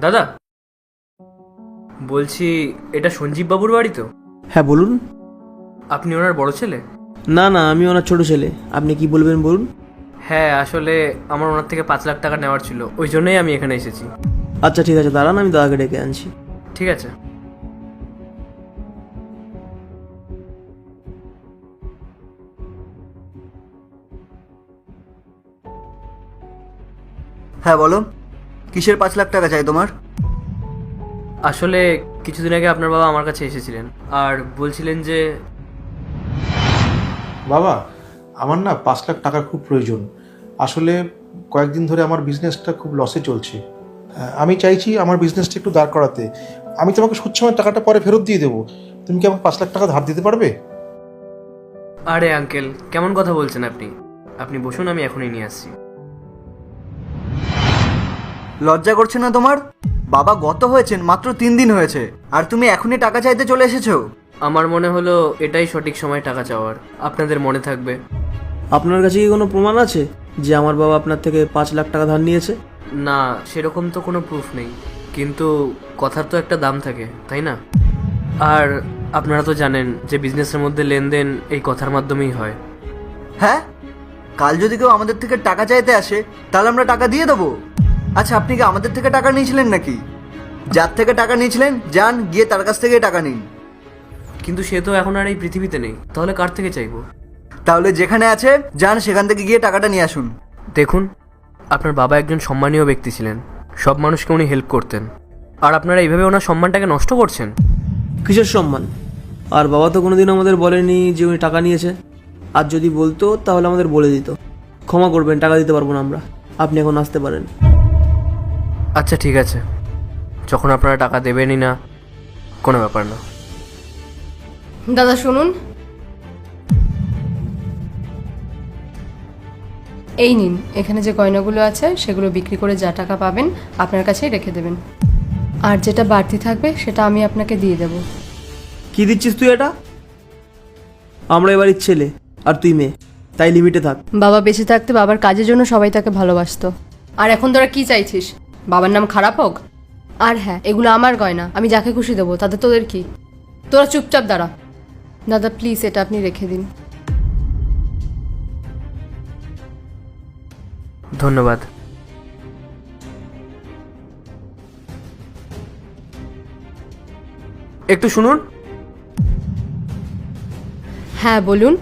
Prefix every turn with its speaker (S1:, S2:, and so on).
S1: দাদা, বলছি এটা সঞ্জীব বাবুর বাড়ি তো?
S2: হ্যাঁ বলুন।
S1: আপনি ওনার বড় ছেলে?
S2: না না, আমি ওনার ছোট ছেলে। আপনি কি বলবেন বলুন।
S1: হ্যাঁ, আসলে আমার ওনার থেকে 5 লাখ টাকা নেওয়ার ছিল, ওই জন্যই আমি এখানে এসেছি।
S2: আচ্ছা ঠিক আছে, দাঁড়ান, আমি দাদাকে ডেকে আনছি।
S1: ঠিক আছে।
S3: হ্যাঁ বলো, কিসের 5 লাখ টাকা চাই তোমার?
S1: আসলে কিছুদিন আগে আপনার বাবা আমার কাছে এসেছিলেন আর বলছিলেন যে
S4: বাবা, আমার না 5 লাখ টাকার খুব প্রয়োজন। আসলে কয়েকদিন ধরে আমার বিজনেসটা খুব লসে চলছে। আমি চাইছি আমার বিজনেসটা একটু দাঁড় করাতে। আমি তোমাকে সুদ সময় টাকাটা পরে ফেরত দিয়ে দেবো। তুমি কি আমাকে 5 লাখ টাকা ধার দিতে পারবে?
S1: আরে আঙ্কেল, কেমন কথা বলছেন আপনি? আপনি বসুন, আমি এখনই নিয়ে আসছি।
S3: লজ্জা করছে না তোমার? বাবা গত হয়েছেন মাত্র 3 দিন হয়েছে, আর তুমি এখনই টাকা চাইতে চলে এসেছো?
S1: আমার মনে হলো এটাই সঠিক সময় টাকা চাওয়ার, আপনাদের মনে থাকবে।
S2: আপনার কাছে কি কোনো প্রমাণ আছে যে আমার বাবা আপনার থেকে 5 লাখ টাকা ধার নিয়েছে?
S1: না, সেরকম তো কোনো প্রুফ নেই, কিন্তু কথার তো একটা দাম থাকে, তাই না? আর আপনারা তো জানেন যে বিজনেসের মধ্যে লেনদেন এই কথার মাধ্যমেই হয়।
S3: হ্যাঁ, কাল যদি কেউ আমাদের থেকে টাকা চাইতে আসে তাহলে আমরা টাকা দিয়ে দেবো। আচ্ছা, আপনি কি আমাদের থেকে টাকা নিয়েছিলেন নাকি? যার থেকে টাকা নিয়েছিলেন যান গিয়ে তার কাছ থেকে টাকা নিন।
S1: কিন্তু সে তো এখন আর এই পৃথিবীতে নেই, তাহলে কার থেকে চাইবো?
S3: তাহলে যেখানে আছে যান সেখান থেকে গিয়ে টাকাটা নিয়ে আসুন।
S1: দেখুন, আপনার বাবা একজন সম্মানীয় ব্যক্তি ছিলেন, সব মানুষকে উনি হেল্প করতেন, আর আপনারা এইভাবে ওনার সম্মানটাকে নষ্ট করছেন।
S2: কিসের সম্মান? আর বাবা তো কোনোদিন আমাদের বলেনি যে উনি টাকা নিয়েছে। আর যদি বলতো তাহলে আমাদের বলে দিত। ক্ষমা করবেন, টাকা দিতে পারবো না আমরা। আপনি এখন আসতে পারেন।
S1: আচ্ছা ঠিক আছে, যখন আপনারা টাকা দেবেনই না, কোনো ব্যাপার না।
S5: দাদা শুনুন, এই নিন, এখানে যে গয়নাগুলো আছে সেগুলো বিক্রি করে যা টাকা পাবেন আপনার কাছেই রেখে দেবেন, আর যেটা বাড়তি থাকবে সেটা আমি আপনাকে দিয়ে দেব।
S2: কি দিচ্ছিস তুই এটা? আমরা এবারের ছেলে আর তুই মেয়ে, তাই লিমিটে থাক।
S5: বাবা বেঁচে থাকতে বাবার কাজের জন্য সবাই তাকে ভালোবাসতো, আর এখন তোরা কি চাইছিস? বাবার নাম খারাপ হোক? আর হ্যাঁ, এগুলো আমার গয়না, আমি যাকে খুশি দেবো, তাতে তোদের কি? তোরা চুপচাপ দাঁড়া। দাদা প্লিজ, এটা আপনি রেখে দিন।
S1: ধন্যবাদ। একটু শুনুন।
S5: হ্যাঁ বলুন।